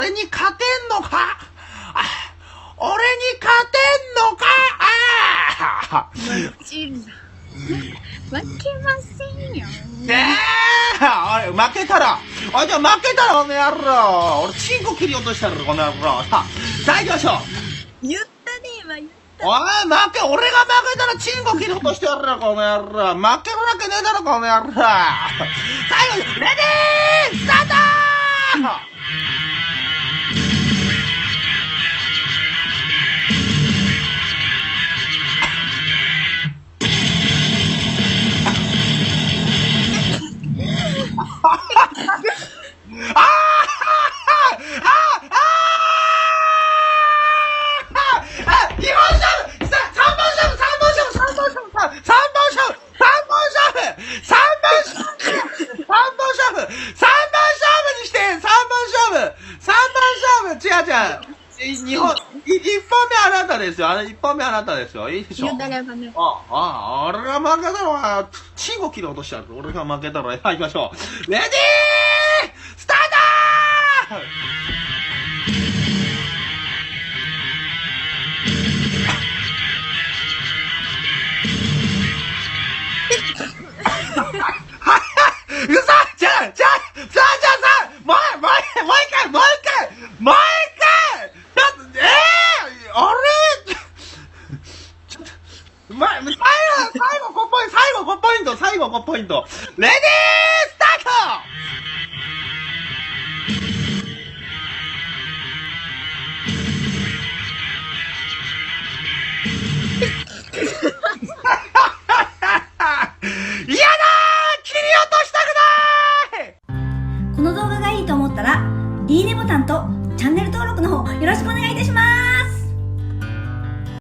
俺に勝てんのかあ、俺に勝てんのかあもちろん。負けませんよ。おい、負けたら、じゃあ負けたらこの野郎、俺チンコ切り落としたらこの野郎。さあ行きましょう。言ったね、今言った。おい、俺が負けたらチンコ切り落としてやるよ、この野郎。負けるわけねえだろ、この野郎。最後に、レディースタート日本、一本目あなたですよ。一本目あなたですよ。いいでしょ。言ったらばね。俺が負けたらは、チンコ切り落としてやる。俺が負けたら、行きましょう。レディースタートうそじゃあもう一回あれちょっと、最後5ポイント。レディースタート嫌だ切り落としたくないこの動画がいいと思ったらいいねボタンとチャンネル登録の方よろしくお願いいたします。